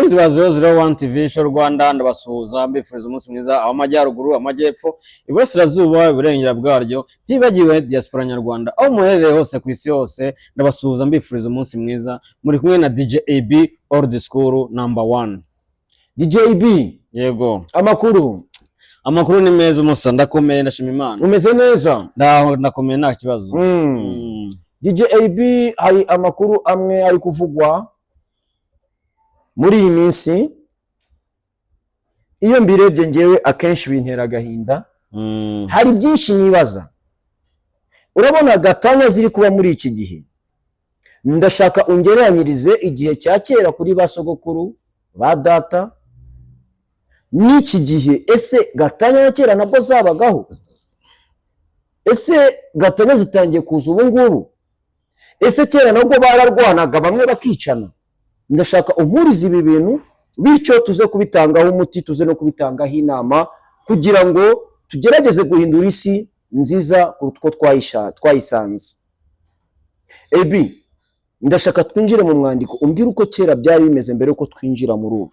bakunzi ba 001 TV show Rwanda ndabasuhuza mbifuriza umunsi mwiza amajyaruguru amajyepfo iburasirazuba iburengera bwaryo ntibagiwe diaspora nyarwanda aho muherereye hose ku isi hose ndabasuhuza mbifuriza umunsi mwiza muri kumwe na DJ AB Old School number 1. DJ AB yego amakuru ni meza umusa ndakomeye ndashima Imana. Umeze neza? Ndakomeye nta kibazo. DJ AB hari amakuru amwe ari kuvugwa muri iyi minsi, iyo mbirebye ngewe akenshi bintera agahinda. Hari byinshi nibaza. Urabona gatanya ziri kuba muri iki gihe, ndashaka ungereranyirize igihe cya kera kuri basogokuru ba data n'iki gihe. Ese gatanya ya kera nabwo zabagaho? Ese gatanya zitangiye kuza ubu ngubu? Ese kera nabwo bararwanaga bamwe bakicana? Ndashaka umpuriza ibi bintu bityo tuze kubitangaho umuti, tuze no kubitangaho inama kugira ngo tugerageze guhindura isi nziza kuko twayisanze. AB ndashaka twinjire mu mwandiko umbwira uko kera byari bimeze mbere uko twinjira muri ubu.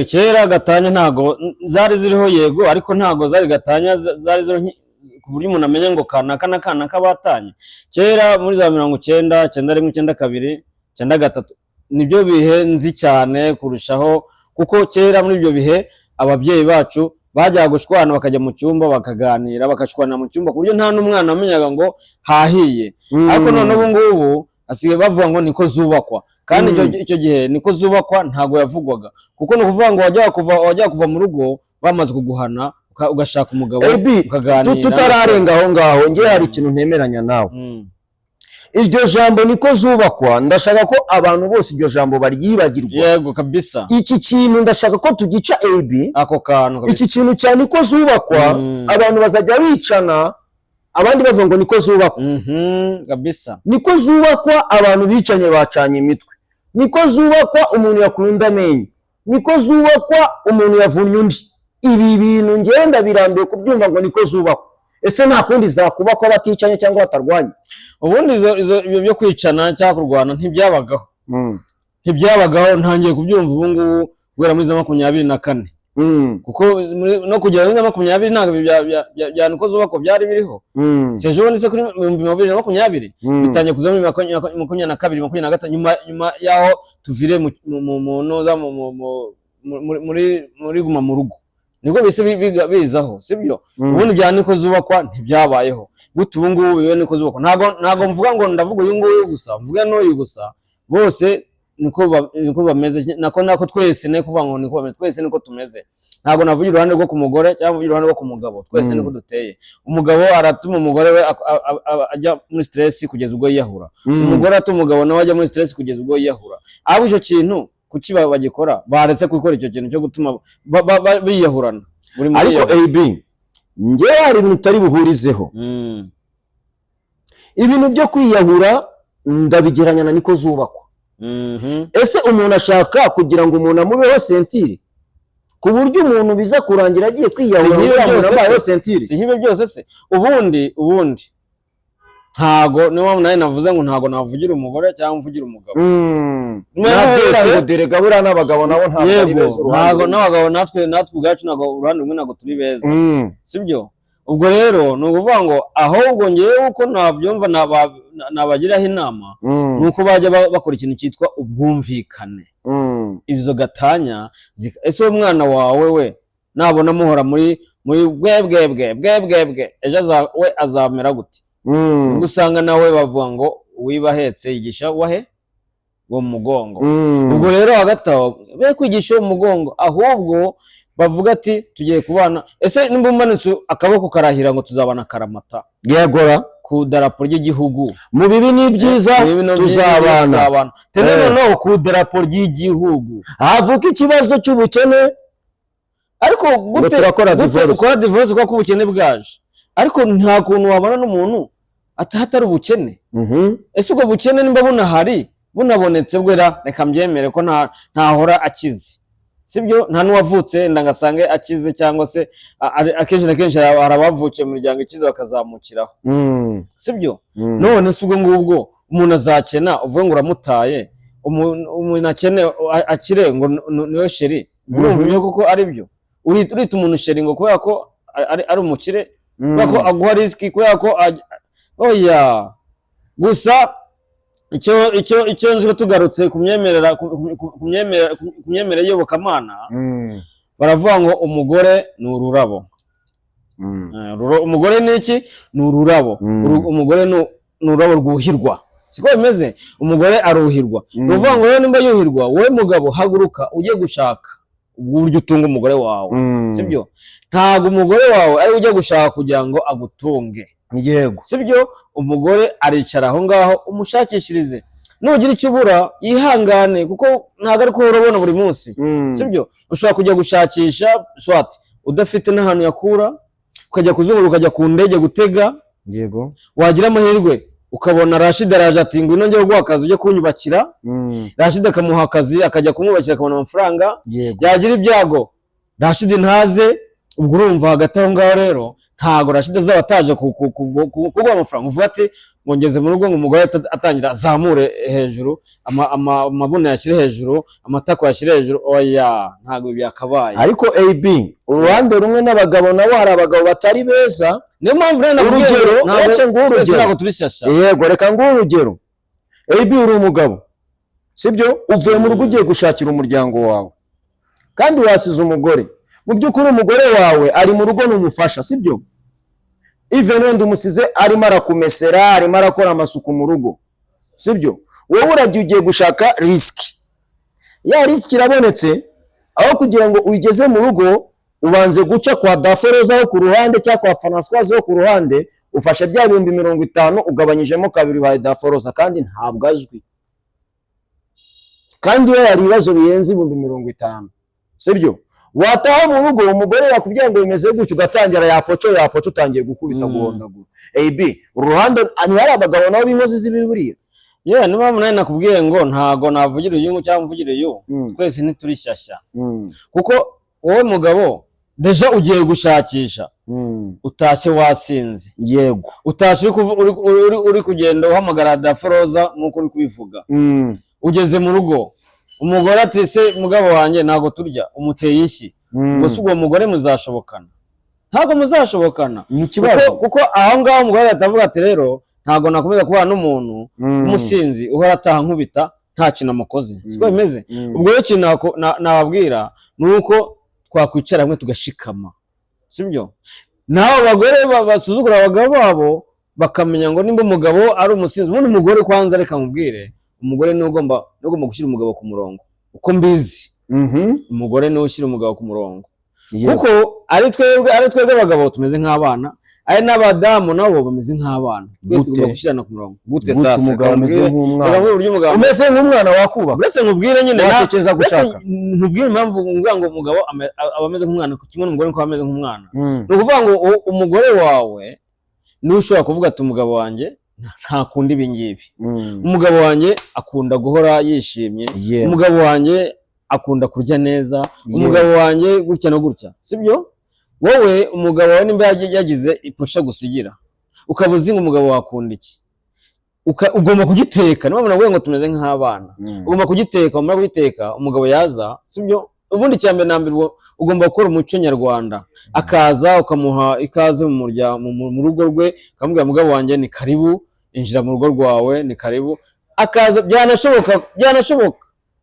Kera gatanya ntago zari ziriho yego, ariko ntago zari gatanya zari ziriho ku buryo umuntu amenya ngo kana kabatanye. Kera muri za 1991 92 93 nibyo bihe nzi cyane kurushaho, kuko kera muri ibyo bihe ababyeyi bacu bajya gushwana bakajya mu cyumba bakaganira bakashwana mu cyumba ku buryo nta n'umwana amenyaga ngo hahiye. Ariko none ubu ngubu asigaye bavuga ngo niko zubakwa, kandi icyo gihe niko zubakwa ntago yavugwaga, kuko no kuvuga ngo wajya kuva mu rugo bamaze kuguhana ugashaka umugabo ukaganira. Tutararenga aho ngaho ngiye hari ikintu ntemeranya nawe. Iryo jambo niko zubakwa, ndashaka ko abantu bose iryo jambo baryibagirwa. Yego kabisa. Iki kintu ndashaka ko tugica AB ako kantu kabisa. Iki kintu cyane niko zubakwa, abantu bazajya bicana abandi bavuga ngo niko zubakwa. Kabisa. Niko zubakwa abantu bicanye bacanye imitwe. Niko zubakwa umuntu yakunda amenyo. Niko zubakwa umuntu yavunnye undi. Ibi bintu ngenda birambiye kubyumva ngo niko zubakwa. Ese nta kundi zakubakwa baticanye cyangwa batarwanye? Ubundi ibyo byo kwicana cyangwa kurwana ntibyabagaho. Ntibyabagaho, ntangiye kubyumva ubu ngubu guhera muri 24. Kuko no kugera muri 20 ntabwo bya niko zubakwa byari biriho. Sejo ndetse kuri 2020 bitangiye kuza muri 22 23 nyuma yaho tuvire mu noza muri guma mu rugo nibwo bise bizaho, sibyo? Ubundi bya niko zubakwa ntibyabayeho. Gutu ubu ngubu biwe niko zubakwa. Ntago mvuga ngo ndavuga uyu nguyu gusa, mvuga n'uyu gusa, bose niko bameze. Nako twese ne kuvuga ngo niko bameze, twese niko tumeze. Ntago navugira uruhande rwo ku mugore cyangwa uvugira uruhande rwo ku mugabo, twese niko duteye. Umugabo aratuma umugore we ajya muri stress kugeza ubwo yiyahura. Umugore atuma umugabo nawe ajya muri stress kugeza ubwo yiyahura. Abo icyo kintu kuki bagikora? Baretse gukora icyo kintu cyo gutuma biyahurana. Ariko AB ngewe hari ibintu utari buhurizeho. Ibintu byo kwiyahura ndabigeranya na niko zubakwa. Ese umuntu ashaka kugira ngo umuntu amubeho sentire ku buryo umuntu biza kurangira agiye kwiyahura sentire? Si hibe byose se. Ubundi ntago niyo mpamvu nawe navuze ngo ntago navugira umugore cyangwa mvugira umugabo. Ntabwo derega buriya n'abagabo nabo ntabwo ari beza. Ntago n'abagabo natwe ubwacu ntago uruhande rumwe ntago turi beza, sibyo? Ubwo rero ni ukuvuga ngo ahubwo ngewe uko nabyumva nabagiraho inama nuko bajya bakora ikintu cyitwa ubwumvikane. Izo gatanya ese umwana wawe we nabona muhora muri bwebwe ejo we azamera gute? Gusanga nawe bavuga ngo wibahetse yigisha wahe wo mugongo. Ubwo rero hagataho be kwigisha wo mugongo, ahubwo bavuga ati tugiye kubana. Ese nimba umanitse akaboko karahira ngo tuzabana karamata, yegora ku darapo ry'igihugu, mu bibi ni byiza tuzabana. Tene no ku darapo ry'igihugu havuka ikibazo cy'ubukene, ariko gute ukora divorce kwa kubukene bwaje. Ariko nta kuntu wabana n'umuntu atari ubukene. Ese ubwo bukene nimba bunahari bunabonetse bwera reka mbyemere ko ntahora akize, sibyo? Nta n'uwavutse ndangasange akize, cyangwa se akenshi na kenshi arabavukiye mu miryango ikize bakazamukiraho, sibyo? None se ubwo ngubwo umuntu azakena uvuge ngo uramutaye umuntu akire ngo niyo sheri urumva ibyo kuko ari byo urita umuntu sheri ngo kubera ko ari umukire kubera ko aguha risiki kubera ko oya gusa icyo nzi tugarutse ku myemerere y'Iyobokamana baravuga ngo umugore ni ururabo. Umugore ni iki? Ni ururabo. Umugore ni ururabo rwuhirwa, siko bimeze. Umugore aruhirwa, ni ukuvuga ngo rero nimba yuhirwa, wowe mugabo haguruka ujye gushaka uburyo utunga umugore wawe, sibyo? Ntabwo umugore wawe ari ujya gushaka kugira ngo agutunge, yego, sibyo? Umugore aricara aho ngaho umushakishirize, nugira icyo ubura yihangane kuko ntabwo ari ko urabona buri munsi, sibyo? Ushobora kujya gushakisha swati udafite n'ahantu yakura, ukajya kuzunguruka ukajya ku ndege gutega, yego, wagira amahirwe ukabona Rashid araje ati ngwino njye guha akazi ujye kunyubakira, Rashid akamuha akazi akajya kumwubakira akabona amafaranga, yagira ibyago Rashid ntaze, ubwo urumva hagati aho ngaho rero ntago Rashid azaba ataje kuguha amafaranga, uvuga ati ngo ngeze mu rugo ngo umugore atangira azamure hejuru, amabuno yashyire hejuru, amatako yashyire hejuru, oya ntago byakabaye. Ariko AB uruhande rumwe n'abagabo nabo hari abagabo batari beza, niyo mpamvu rero urugero ntabwo turishyashya. Yego, reka nguhe urugero. AB uri umugabo, sibyo? Uvuye mu rugo ugiye gushakira umuryango wawe kandi wasize umugore, mu by'ukuri umugore wawe ari mu rugo n'umufasha, sibyo? Even wenda umusize arimo arakumesera, arimo arakora amasuku mu rugo, sibyo? Wowe uragiye ugiye gushaka risiki, ya risiki irabonetse, aho kugira ngo uyigeze mu rugo ubanze guca kwa Daforoza ho ku ruhande cyangwa kwa Françoise ho ku ruhande, ufashe bya 50 ugabanyijemo kabiri ba Daforoza, kandi ntabwo azwi, kandi iyo yari ibibazo biyenze 50, sibyo? Wataha mu rugo umugore yakubwiye ngo bimeze gutyo, ugatangira yapoco utangiye gukubita guhondagura. AB uruhande hari abagabo nabo b'inkozi z'ibiburiye. Niyo mpamvu nawe nakubwiye ngo ntago navugira uyu cyangwa mvugire uyu, twese ntituri shyashya. Kuko wowe mugabo deja ugiye gushakisha, utashye wasinze, yego, utashye uri kugenda uhamagara Daforoza nk'uko uri kubivuga, ugeze mu rugo umugore ati se mugabo wanjye ntago turya, umuteye ishyi, gusa uwo mugore muzashobokana? Ntago muzashobokana, ni ikibazo. Kuko aho ngaho umugore atavuga ati rero ntago nakomeza kubana n'umuntu umusinzi uhora ataha nkubita nta kintu amukoze, siko bimeze. Ubwo rero ikintu nababwira ni uko twakwicara hamwe tugashikama, sibyo? Naho abagore basuzugura abagabo babo bakamenya ngo nimba umugabo ari umusinzi. Ubundi umugore kwanza reka nkubwire, umugore ni ugomba gushyira umugabo ku murongo, uko mbizi. Umugore ni ushyira umugabo ku murongo, kuko ari twebwe abagabo tumeze nk'abana, ari n'abadamu nabo bameze nk'abana, twese tugomba gushyirana ku murongo. Gute sasa umugabo ameze nk'umwana, umeze nk'umwana wakuba? Uretse nkubwire nyine natekereza gushaka, nkubwire impamvu nguvuga ngo umugabo aba ameze nk'umwana kimwe n'umugore ko ameze nk'umwana. Ni ukuvuga ngo umugore wawe niwe ushobora kuvuga ati umugabo wanjye ntakunda ibi ngibi, umugabo wanjye akunda guhora yishimye, umugabo wanjye akunda kurya neza, umugabo wanjye gutya no gutya, sibyo? Wowe umugabo wawe nimba yagize ipusha gusigira, ukaba uzi ngo umugabo wakunda iki, ugomba kugiteka. Niba navuga ngo tumeze nk'abana, ugomba kugiteka. Umara kugiteka umugabo yaza, sibyo? Ubundi cyambere nambere ugomba gukora umuco nyarwanda, akaza ukamuha ikaze mu rugo rwe, ukamubwira mugabo wanjye ni karibu, injira mu rugo rwawe, ni karibu. Akaza byanashoboka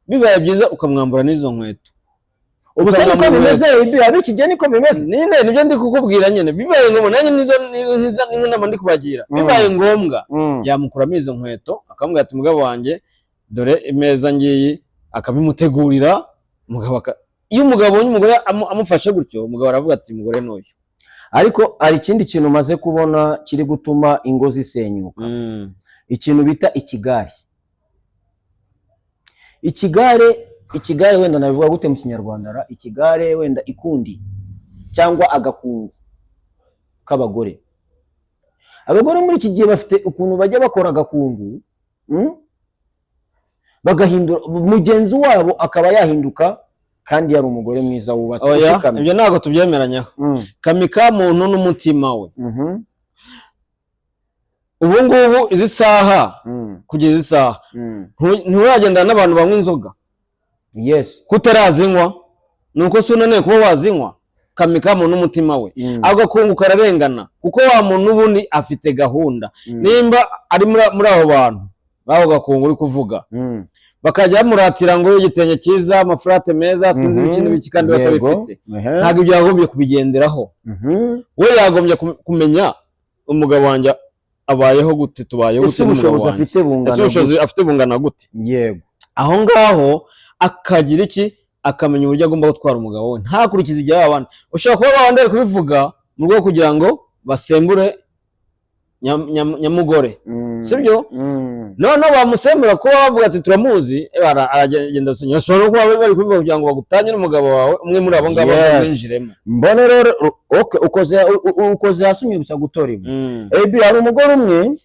bibaye byiza ukamwambura n'izo nkweto. Ubuse niko bimeze, abi kijye niko bimeze. Ninde nibyo ndi kukubwira nyine, bibaye ngombwa nanjye nizo nama ndi kubagira, bibaye ngombwa yamukuramo izo nkweto, akamubwira ati mugabo wanjye dore imeza ngiyi, akabimutegurira. Iyo umugabo n'umugore amufashe gutyo, umugabo aravuga ati umugore n'uyu. Ariko ari ikindi kintu maze kubona kiri gutuma ingo zisenyuka, ikintu bita ikigare. Ikigare wenda nabivuga gute mu Kinyarwanda? Ikigare wenda ikundi cyangwa agakungu k'abagore. Abagore muri iki gihe bafite ukuntu bajya bakora agakungu, bagahindura mugenzi wabo akaba yahinduka kandi yari umugore mwiza wubatse ushikamye. Ibyo ntago tubyemeranyaho. Kamika muntu n'umutima we. ubu ngubu izi saha kugeza izi saha nturagendana n'abantu banywa inzoga yes kutarazinywa nuko se unaniwe kuba wazinywa kamikamu n'umutima we agakungu kararengana kuko wa muntu ubundi afite gahunda nimba ari muri abo bantu baho gakungu uri kuvuga bakajya bamuratira ngo igitenge cyiza amafurate meza sinzi ibikindi biki kandi batabifite ntabwo ibyo yagombye kubigenderaho we yagombye kumenya umugabo wanjye abayeho gute tubayeho gute ubushobozi afite bungana gute yego aho ngaho akagira iki akamenya uburyo agomba gutwara umugabo we ntakurikize ibya abandi ushobora kuba abandi bari kubivuga mu rwego kugira ngo basembure nyamugore sibyo noneho bamusembura kuba bavuga ati turamuzi aragenda gusinya ushobora kuba bari kubivuga kugira ngo bagutanye n'umugabo wawe umwe muri abo ngabo bazamwinjiremo mbone rero ukoze hasi unyibutsa gutora ibi hari umugore umwe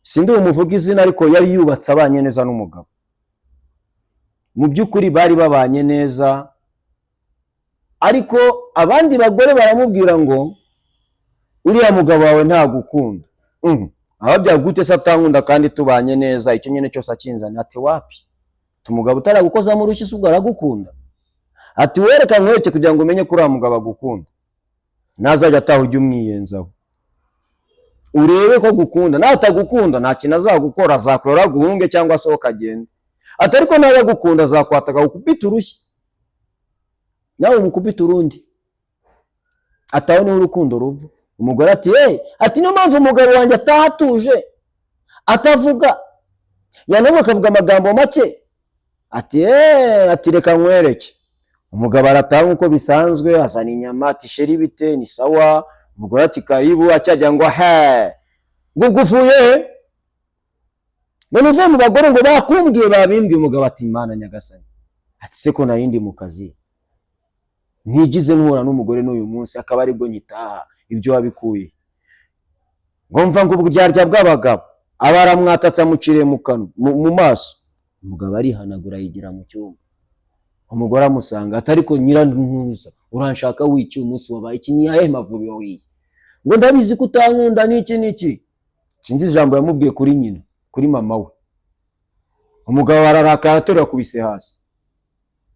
sindi umuvuga izina ariko yari yubatse abanye neza n'umugabo mu by'ukuri bari babanye neza ariko abandi bagore baramubwira ngo uriya mugabo wawe ntagukunda aho byagute se atankunda kandi tubanye neza icyo nyine cyose akinzana ati wapi umugabo utaragukoza mu rushyi ubwo aragukunda ati wereka nkwereke kugira ngo umenye ko uriya mugabo agukunda nazajya ataha ujya umwiyenzaho urebe ko agukunda natagukunda nta kintu azagukora azakora guhunge cyangwa se ukagenda ati ariko nawe agukunda azakwataka gukubita urushyi nawe umukubita urundi ataho niho urukundo ruva umugore ati ati niyo mpamvu umugabo wanjye ataha atuje atavuga yanamwe akavuga amagambo make ati reka nkwereke umugabo arataha nk'uko bisanzwe azana inyama ati sheri bite ni sawa umugore ati karibu acyajya ngo ngo uvuye none uvuye mu bagore ngo bakumbwiye babimbwiye umugabo ati imana nyagasani ati se ko narindi mu kazi ntigize nkura n'umugore n'uyu munsi akaba aribwo nyitaha ibyo wabikuye ngo mva ngo uburyarya bw'abagabo aba aramwatatse amuciriye mu maso umugabo arihanagura yigira mu cyumba umugore amusanga atari ko nyirantuza uranshaka wiki umunsi wabaye iki ni ayahe mavubi wariye ngo ndabizi ko utankunda n'iki sinzi ijambo yamubwiye kuri nyina kuri mama we umugabo ararakara aterura kubise hasi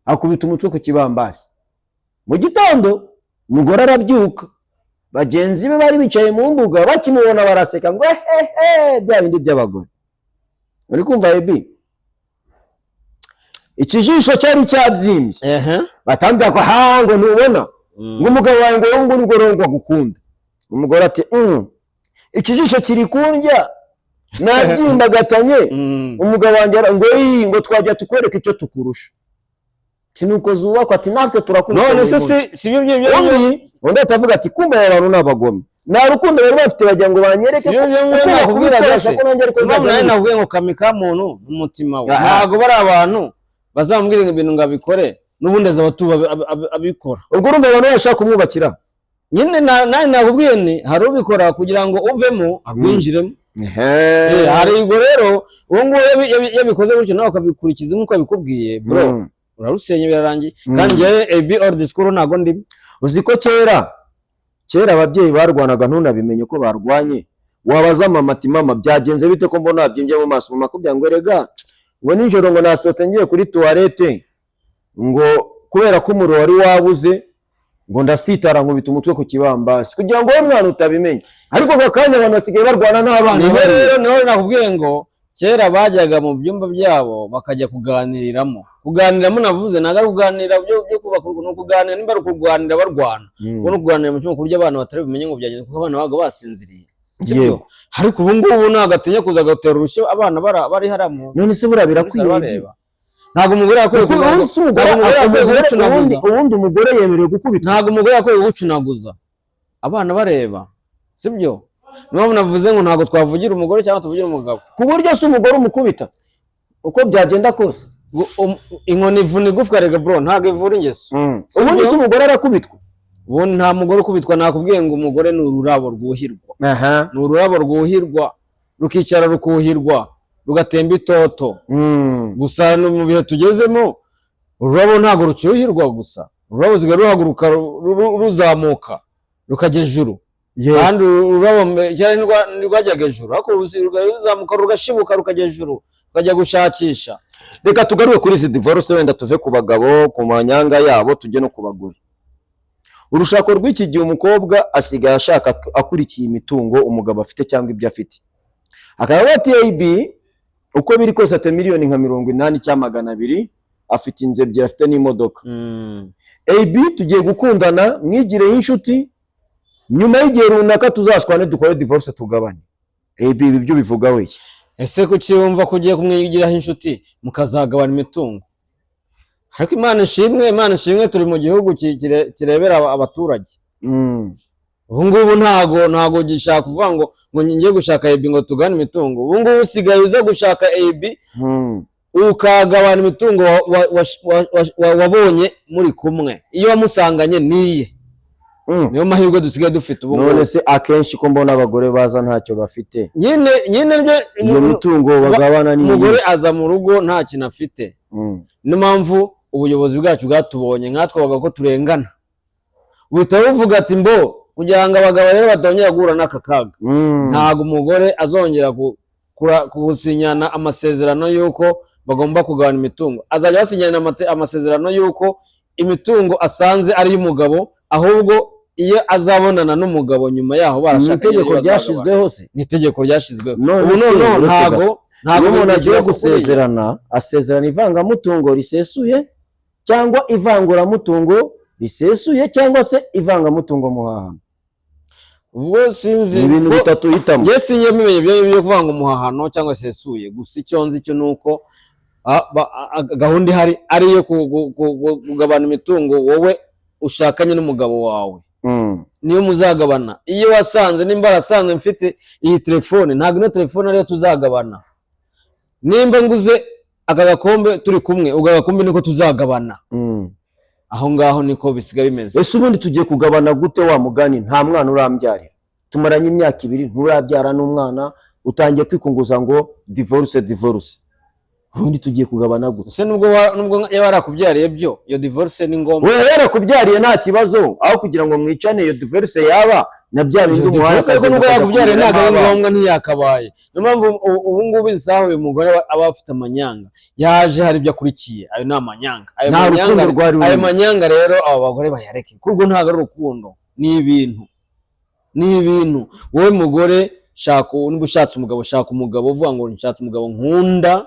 akubita umutwe ku kibambasi mu gitondo umugore arabyuka bagenzi be bari bicaye mu mbuga bakimubona baraseka ngo bya bindi by'abagore uri kumva ebi ikijisho cyari cyabyimbye batambya ko ngo ntubona ngo umugabo wawe ngo ngurugorongwa gukunda umugore ati ikijisho kiri kundya nabyimbagatanye umugabo wanjye ngo twajya tukwereka icyo tukurusha kinuko zubakwa ati natwe turakunda none se si byo undi atavuga ati kumbe abantu n'abagome nta rukundo bari bafite bagira ngo banyereke ko navuye ngo kamika muntu n'umutima we ntabwo bari abantu bazamubwira ibintu ngo abikore n'ubundi azaba abikora ubwo urumva abantu bashaka kumwubakira nyine nawe nakubwiye ni hari ubikora kugira ngo uvemo agwinjiremo hari ubwo rero uwo nguwo yabikoze gutyo nawe ukabikurikiza nk'uko abikubwiye bro urarusenye birarangiye kandi njyewe AB old school ntago ndimo uzi ko kera ababyeyi barwanaga ntunabimenye ko barwanye wabaza mama ati mama byagenze bite ko mbona abyimbye mu maso mama kubya ngo rega ngo nijoro ngo nasohotse ngiye kuri toilette ngo kubera ko umuro wari wabuze ngo ndasitara nkubita umutwe ku kibambasi kugira ngo uwo mwana utabimenye ariko bakanya abantu basigaye barwana n'abana niho nakubwiye ngo kera bajyaga mu byumba byabo bakajya kuganiriramo navuze ntago ari kuganira byo kubaka urugo, ni ukuganira nimba ari kurwanira barwana ngo no kuganira mu cyumba kurya abana batari bimenye ngo byagenze kuko abana baga basinziriye yego ariko ubu ngubu nagatinya kuza gatera urushyo abana bari haramo none se bura birakwiye ntabwo umugore yakwiye gucunaguza ubundi umugore yemerewe gukubita ntabwo umugore yakwiye gucunaguza abana bareba sibyo niyo navuze ngo ntabwo twavugira umugore cyangwa tuvugira umugabo ku buryo se umugore umukubita uko byagenda kose inkoni ivuna igufwa rega bro ntabwo ivura ingeso ubundi se umugore arakubitwa ubundi nta mugore ukubitwa nakubwiye ngo umugore ni ururabo rwuhirwa ni ururabo rwuhirwa rukicara rukuhirwa rugatemba itoto gusa mu bihe tugezemo ururabo ntabwo rucyuhirwa gusa ururabo ziga ruhaguruka ruzamuka rukajya ejuru kandi ururabo cyane rwajyaga hejuru ariko ruzamuka rugashibuka rukajya hejuru ukajya gushakisha. Reka tugaruke kuri izi divorce wenda tuve ku bagabo ku manyanga yabo tujye no ku bagore. Urushako rw'iki gihe umukobwa asigaye ashaka akurikiye imitungo umugabo afite cyangwa ibyo afite, akaba ati AB uko biri kose ate miliyoni nka 80 cyangwa 200, afite inzu ebyiri afite n'imodoka. AB tugiye gukundana mwigire inshuti, nyuma y'igihe runaka tuzashwane dukore divorce tugabane. AB ibi byo bivuga we ese kuki wumva ko ugiye kumwigiraho inshuti mukazagabana imitungo? Ariko Imana ishimwe turi mu gihugu kirebera abaturage. Ubu ngubu ntago gishaka kuvuga ngo ngiye gushaka AB ngo tugane imitungo. Ubu ngubu usigaye uza gushaka AB ukagabana imitungo wabonye muri kumwe, iyo wamusanganye niye. Niyo mahirwe dusigaye dufite ubu. None se akenshi ko mbona abagore baza ntacyo bafite, nyine iyo mitungo bagabana ni umugore aza mu rugo nta kintu afite. Niyo mpamvu ubuyobozi bwacu bwatubonye nkatwe bavuga ko turengana, buhita buvuga ati mbo kugira ngo abagabo rero batongera guhura n'aka kaga. Ntago umugore azongera gusinyana amasezerano y'uko bagomba kugabana imitungo, azajya basinyana amasezerano y'uko imitungo asanze ari y'umugabo, ahubwo iyo azabonana n'umugabo nyuma yaho barashaka. Itegeko ryashizweho se, ni itegeko ryashizweho. Ntago umuntu agiye gusezerana asezerana ivangamutungo risesuye cyangwa ivanguramutungo risesuye cyangwa se ivangamutungo muhahano. Ubwo sinzi ibintu bitatu hitamo. Nge sinye bimenye byo kuvanga umuhahano cyangwa sesuye, gusa icyo nzi cyo nuko gahunda ihari ari yo kugabana imitungo wowe ushakanye n'umugabo wawe. Niyo muzagabana. Iyo wasanze nimba arasanze mfite iyi telefone, ntabwo ino telefone ariyo tuzagabana. Nimba nguze aka gakombe turi kumwe, ugagakombe niko tuzagabana. Aho ngaho niko bisigaye bimeze. Ese ubundi tugiye kugabana gute wa mugani? Nta mwana urambyarira, tumaranye imyaka 2 nturabyara n'umwana, utangiye kwikunguza ngo divorce. Ubundi tugiye kugabana gute? Ese nubwo yarakubyariye byo, iyo divorce ni ngombwa. Wewe yarakubyariye nta kibazo, aho kugira ngo mwicane iyo divorce yaba na bya bindi umuhanda. Ariko nubwo yakubyariye ntabwo ari ngombwa, ntiyakabaye. Niyo mpamvu ubu ngubu isaho uyu mugore aba afite amanyanga, yaje hari ibyo akurikiye, ayo ni amanyanga. Ayo manyanga rero aba bagore bayareke, kuko ntabwo ari urukundo, ni ibintu. Wowe mugore niba ushatse umugabo, shaka umugabo uvuga ngo nshatse umugabo nkunda,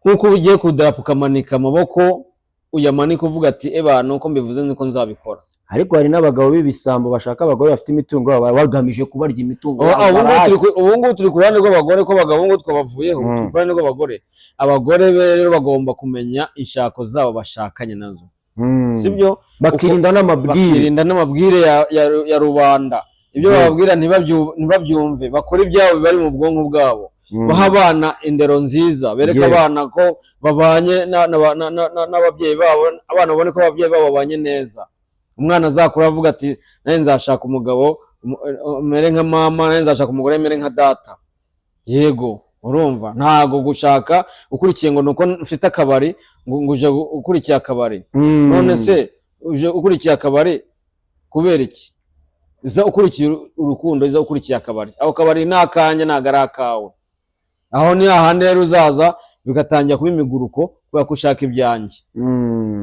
nkuko ugiye kudarapo ukamanika amaboko uyamanika uvuga ati nuko mbivuze niko nzabikora. Ariko hari n'abagabo b'ibisambo bashaka abagore bafite imitungo bagamije kubarya imitungo. Ubu ngubu turi ku ruhande rw'abagore, ko abagabo ngo twabavuyeho, turi ku ruhande rw'abagore. Abagore rero bagomba kumenya inshako zabo bashakanye nazo, sibyo? Bakirinda n'amabwire ya rubanda. Ibyo bababwira ntibabyumve, bakora ibyabo bari mu bwonko bwabo. Baha abana indero nziza, bereka abana ko babanye n'ababyeyi babo, abana babone ko ababyeyi babo babanye neza. Umwana azakura avuga ati nawe nzashaka umugabo mere nka mama, nawe nzashaka umugore mere nka data. Yego, urumva? Ntago gushaka ukurikiye ngo nuko mfite akabari ngo uje ukurikiye akabari. None se uje ukurikiye akabari kubera iki? Iza ukurikiye urukundo, iza ukurikiye akabari. Aho kabari nakanje nagara akawe. Aho ni ahandi rero uzaza bigatangira kuba imiguruko kubera kushaka ibyanjye.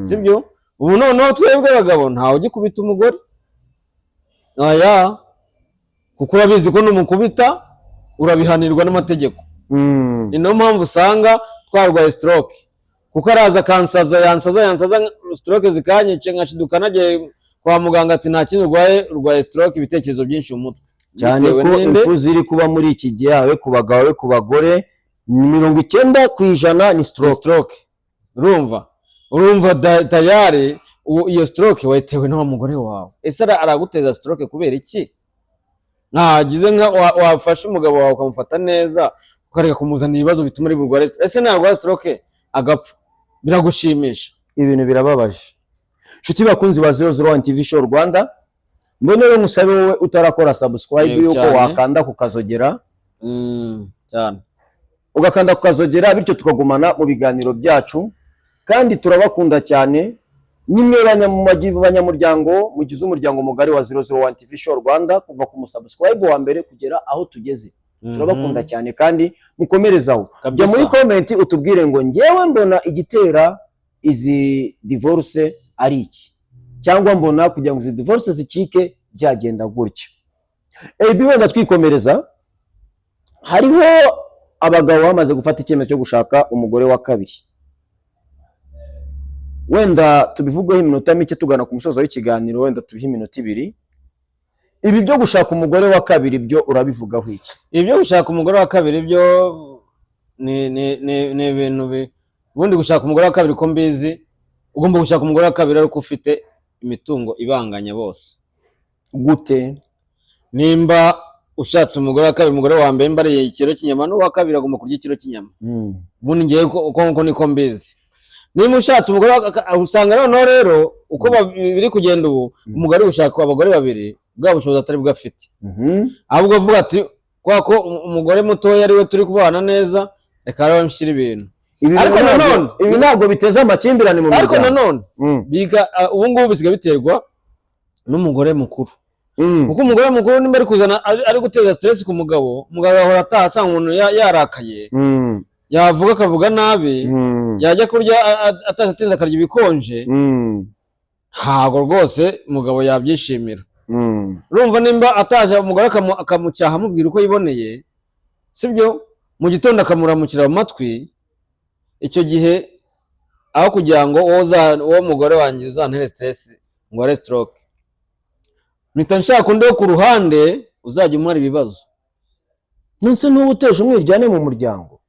Sibyo? Ubu noneho twebwe abagabo ntawe ugikubita umugore. Kuko urabizi ko numukubita urabihanirwa n'amategeko. Niyo mpamvu usanga twarwaye stroke. Kuko araza yansaza stroke zikanyice nkashiduka nagiye kwa muganga ati nta kintu urwaye stroke, ibitekerezo byinshi mu mutwe. Cyane ko impfu ziri kuba muri iki gihe yawe ku bagabo ku bagore 90% ni stroke. Urumva tayari iyo stroke wayitewe n'uwo mugore wawe. Ese araguteza stroke kubera iki? Ntagize wafashe umugabo wawe ukamufata neza, ukareka kumuzana ibibazo bituma ari burware. Ese ntarwara stroke agapfa, biragushimisha? Ibintu birababaje. Nshuti bakunzi ba 001 TV Show Rwanda, mbone rero musabe wowe utarakora subscribe yuko wakanda kukazogera cyane, ugakanda kukazogera, bityo tukagumana mu biganiro byacu, kandi turabakunda cyane. nimwe banyamuryango mugize umuryango mugari wa 001 TV Show Rwanda, kuva ku musubscribe wa mbere kugera aho tugeze. Turabakunda cyane kandi mukomerezaho. Jya muri comment utubwire ngo ngewe mbona igitera izi divorce ari iki, cyangwa mbona kugira ngo izi divorce zicike byagenda gutya. Wenda twikomereza, hariho abagabo bamaze gufata icyemezo cyo gushaka umugore wa kabiri. Wenda tubivugaho iminota mike tugana ku musozo w'ikiganiro, wenda tubihe iminota 2. Ibi byo gushaka umugore wa kabiri byo urabivugaho iki? Ibi byo gushaka umugore wa kabiri byo ni ibintu ubundi gushaka umugore wa kabiri ko mbizi, ugomba gushaka umugore wa kabiri ariko ufite imitungo ibanganya bose. Gute? Nimba ushatse umugore wa kabiri, umugore wa mbere mbariye ikiro cy'inyama, no wa kabiri agomba kurya ikiro cy'inyama. Ubundi ngiye uko niko mbizi. Nimba ushatse umugore usanga noneho rero uko biri kugenda ubu, umugore ushaka abagore babiri bwa bushobozi atari bwafite. Ahubwo avuga ati kwa ko umugore mutoya ari we turi kubana neza, reka rero nshyira ibintu. Ariko nanone ibi ntabwo biteza amakimbirane mu miryango. Ariko nanone biga ubu ngubu bisiga biterwa n'umugore mukuru. Kuko umugore mukuru nimba ari kuzana ari guteza stress ku mugabo, umugabo ahora ataha asanga umuntu yarakaye, yavuga akavuga nabi, yajya kurya atazatinza akarya ibikonje, ntabwo rwose umugabo yabyishimira. Urumva nimba ataje umugore akamucyaha amubwira uko yiboneye, sibyo, mu gitondo akamuramukira mu matwi, icyo gihe aho kugira ngo uwo mugore wanjye uzantere stress ngo are stroke, mpita nshaka undi wo ku ruhande uzajya umara ibibazo. Nonse n'ubuteje umwiryane mu muryango.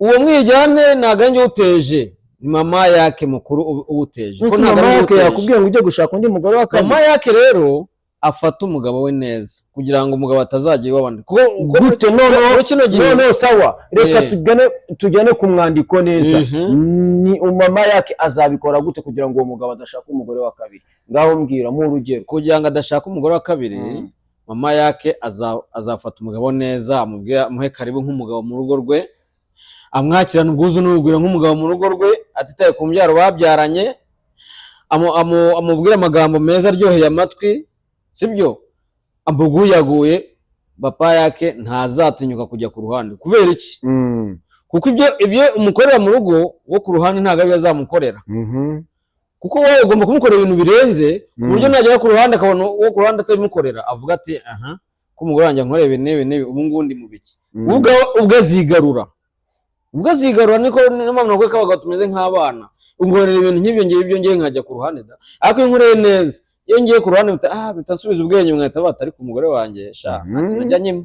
Uwo mwiryane naganje uteje, mama yake mukuru ubuteje. Ko mama yake yakubwiye ngo ujye gushaka undi mugore wa kabiri. Mama yake rero afata umugabo we neza kugira ngo umugabo atazajya iwabana. Gute no sawa, reka tujyane ku mwandiko neza. Ni mama yake azabikora gute kugira ngo uwo mugabo adashaka umugore wa kabiri? Ngaho mbwira mu urugero. Kugira ngo adashaka umugore wa kabiri, mama yake azafata umugabo neza, amubwira muhe karibu nk'umugabo mu rugo rwe, amwakirana ubwuzu n'urugwiro nk'umugabo mu rugo rwe, atitaye ku mbyaro babyaranye, amubwira amagambo meza aryoheye amatwi, sibyo, amuguyaguye. Papa yake ntazatinyuka kujya ku ruhande. Kubera iki? Kuko ibyo umukorera mu rugo wo ku ruhande ntago azamukorera. Kuko wowe ugomba kumukorera ibintu birenze ku buryo najya ku ruhande akabona wo ku ruhande atabimukorera, avuga ati aha ko umugore wanjye nkoreye ibintu ubu ngundi mu biki. Ubwo azigarura. Niko n'amana nako kabaga tumeze nk'abana. Ungorera ibintu nk'ibyo ngiye nkajya ku ruhande da. Ariko inkoreye neza, iyo ngiye ku ruhande bitasubiza ubwenge, mwahita bata ariko umugore wanjye sha najya nyima.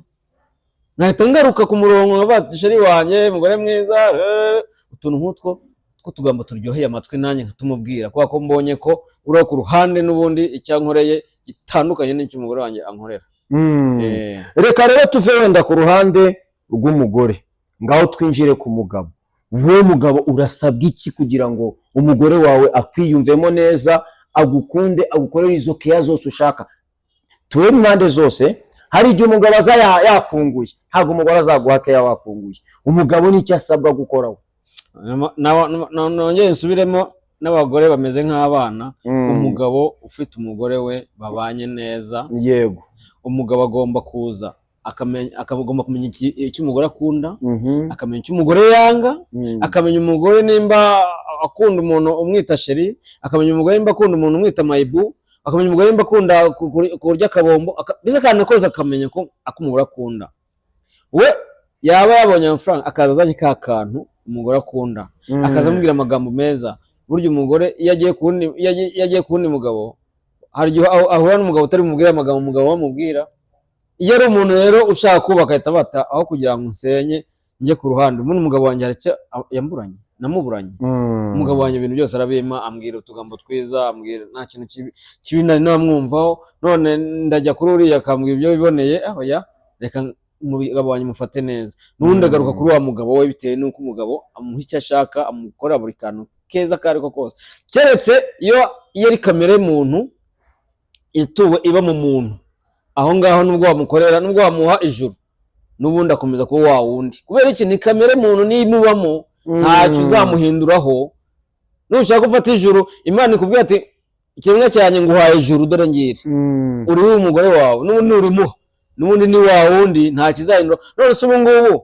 Nahita ngaruka ku murongo nkabati sheri wanjye umugore mwiza, utuntu nk'utwo tugamba turyoheye amatwi nanjye nkatumubwira kwa ko mbonye ko uri ku ruhande n'ubundi icyankoreye gitandukanye n'icyo umugore wanjye ankorera. Reka rero tuve wenda ku ruhande rw'umugore, ngaho twinjire ku mugabo. Wowe mugabo urasabwa iki kugira ngo umugore wawe akwiyumvemo neza, agukunde, agukorere izo keya zose ushaka? Tuwe impande zose. Hari igihe umugabo aza yakunguye, ntabwo umugore azaguha keya wakunguye. Umugabo nicyo asabwa gukora. Nongeye nsubiremo, n'abagore bameze nk'abana. Umugabo ufite umugore we babanye neza, yego, umugabo agomba kuza akagomba kumenya icyo umugore akunda, akamenya icyo umugore yanga, akamenya umugore nimba akunda umuntu umwita sheri, akamenya umugore nimba akunda umuntu umwita mayibu, akamenya umugore nimba akunda kurya akabombo, bize kandi koza akamenya ko umugore akunda. We yaba yabonye amafaranga akaza azanye ka kantu umugore akunda, akaza amubwira amagambo meza. Burya umugore iyo agiye kundi mugabo, hari igihe ahura n'umugabo utari mubwira amagambo umugabo bamubwira. Iyo ari umuntu rero ushaka kubaka ahita bata aho kugira ngo nsenye njye ku ruhande. Umuntu umugabo wanjye hareke yamburanye, namuburanye. Umugabo wanjye ibintu byose arabima, ambwira utugambo twiza, ambwira nta kintu kibi nari namwumvaho, none ndajya kuri uriya akambwira ibyo biboneye, aho ya reka umugabo wanjye mufate neza. N'ubundi agaruka kuri wa mugabo we bitewe n'uko umugabo amuha icyo ashaka, amukora buri kantu keza kariko kose. Keretse iyo ari kamere y'umuntu ituwe iba mu muntu, aho ngaho nubwo wamukorera, nubwo wamuha ijuru, n'ubundi akomeza kuba wa wundi. Kubera iki? Ni kamere muntu nimubamo, ntacyo uzamuhinduraho, nushaka gufata ijuru Imana ikubwira ati ikiremwa cyanjye nguhaye ijuru dore ngiri uri umugore wawe n'ubundi urimuha n'ubundi ni wa wundi nta kizahindura. None se ubu ngubu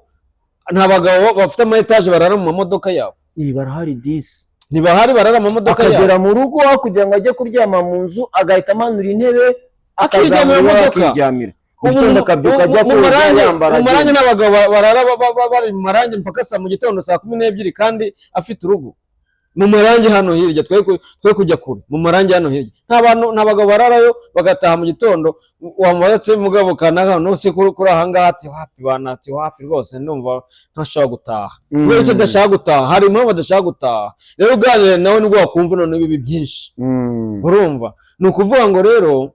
nta bagabo bafite ama etaje barara mu mamodoka yabo? barahari disi, ntibahari barara mu mamodoka yabo, akagera mu rugo kugira ngo ajye kuryama mu nzu agahita amanura intebe akiryamira mu modoka, akiryamira gitondo akabyuka ajya koga yambara. Mu marangi n'abagabo barara bari mu marangi mpaka saa mu gitondo saa 12 kandi afite urugo mu marangi hano hirya. Twe kujya kure mu marangi hano hirya, nta bagabo bararayo bagataha mu gitondo. Wamubatse mugabo kanaka no se kuri ahanga ati wapi bana, ati wapi rwose ndumva ntashaka gutaha. Kubera icyo adashaka gutaha, hari impamvu adashaka gutaha. Rero uganire nawe nibwo wakumva none ibi byinshi. Urumva ni ukuvuga ngo rero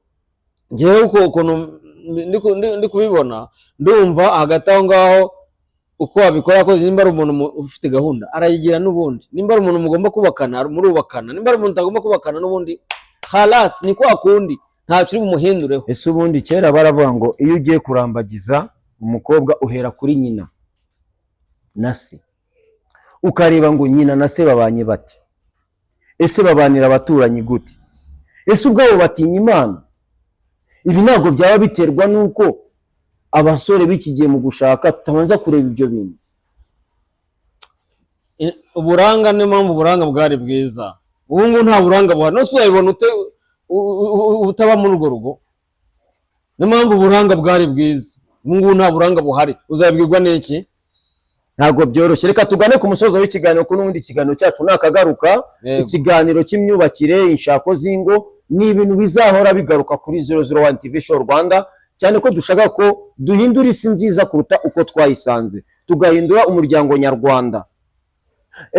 ngewe ukuntu ndi kubibona, ndumva hagati aho ngaho uko wabikora ko nimba ari umuntu ufite gahunda arayigira, n'ubundi nimba ari umuntu mugomba kubakana murubakana, nimba ari umuntu utagomba kubakana n'ubundi halas ni kwa kundi nta kiri bumuhindureho. Ese ubundi kera baravuga ngo iyo ugiye kurambagiza umukobwa uhera kuri nyina na se, ukareba ngo nyina na se babanye bate, ese babanira abaturanyi gute, ese ubwabo batinya Imana? Ibi ntabwo byaba biterwa nuko abasore b'ikigiye mu gushaka tutabanza kureba ibyo bintu. Uburanga niyo mpamvu uburanga bwari bwiza. Ubu ngubu nta buranga buhari, no se uyabona utaba muri urwo rugo. Niyo mpamvu uburanga bwari bwiza. Ubu ngubu nta buranga buhari, uzabwirwa n'iki? Ntabwo byoroshye. Reka tugane ku musozo w'ikiganiro, ko n'ubundi ikiganiro cyacu nakagaruka. Ikiganiro cy'imyubakire, inshako z'ingo ni ibintu bizahora bigaruka kuri 001 TV Show Rwanda, cyane ko dushaka ko duhindura isi nziza kuruta uko twayisanze, tugahindura umuryango nyarwanda.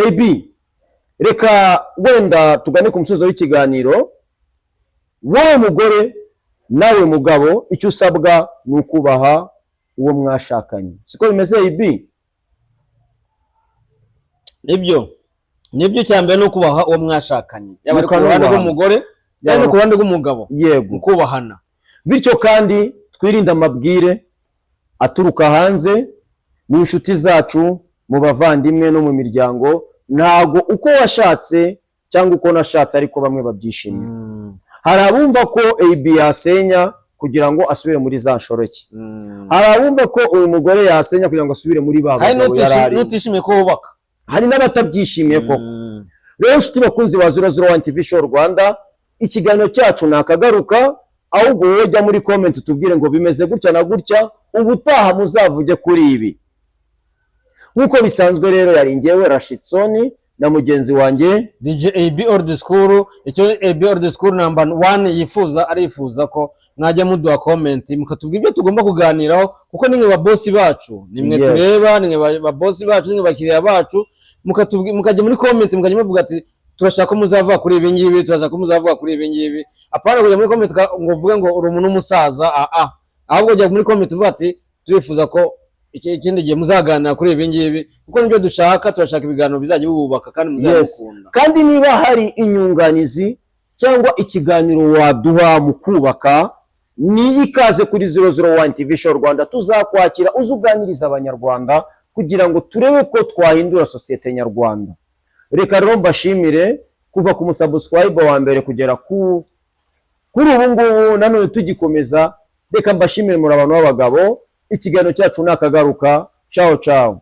AB, reka wenda tugane ku musozo w'ikiganiro. Wowe mugore nawe mugabo, icyo usabwa ni ukubaha uwo mwashakanye, siko bimeze AB? Nibyo cyambere no kubaha uwo mwashakanye, yaba ari ku ruhande rw'umugore yaba ku ruhande rw'umugabo, yego, kubahana. Bityo kandi twirinde amabwire aturuka hanze, mu inshuti zacu, mu bavandimwe no mu miryango. Ntago uko washatse cyangwa uko nashatse ariko bamwe babyishimiye. Hari abumva ko AB yasenya kugira ngo asubire muri za nshoreke, hari abumva ko uyu mugore yasenya kugira ngo asubire muri baba yarari, nutishimiye ko wubaka, hari n'abatabyishimiye koko. Rero inshuti bakunzi ba 001 TV Show Rwanda, ikiganiro cyacu nakagaruka, ahubwo wowe jya muri comment tubwire ngo bimeze gutya na gutya, ubutaha muzavuge kuri ibi. Nkuko bisanzwe rero yari ngewe Rashidson na mugenzi wanjye DJ AB Old School. Icyo AB Old School number 1 arifuza ko mwajya muduha comment mukatubwira ibyo tugomba kuganiraho, kuko nimwe ba boss bacu, nimwe tureba, nimwe ba boss bacu, nimwe bakiriya bacu. Mukajya muri comment mukajya muvuga ati turashaka ko muzavuga kuri ibi ngibi, turashaka ko muzavuga kuri ibi ngibi. Apana kujya muri comment ngo uvuge ngo uri umuntu umusaza, ahubwo jya muri comment uvuga ati turifuza ko ikindi gihe muzaganira kuri ibi ngibi, kuko nibyo dushaka. Turashaka ibiganiro bizajya bubaka kandi muzabikunda. Kandi niba hari inyunganizi cyangwa ikiganiro waduha mu kubaka, ni ikaze kuri 001 TV Show Rwanda. Tuzakwakira uzuganiriza abanyarwanda kugira ngo turebe ko twahindura sosiyete nyarwanda. Reka rero mbashimire kuva ku musubscribe wa mbere kugera kuri ubu ngubu, nanone tugikomeza. Reka mbashimire muri abantu b'abagabo. Ikiganiro cyacu nakagaruka. Ciao ciao.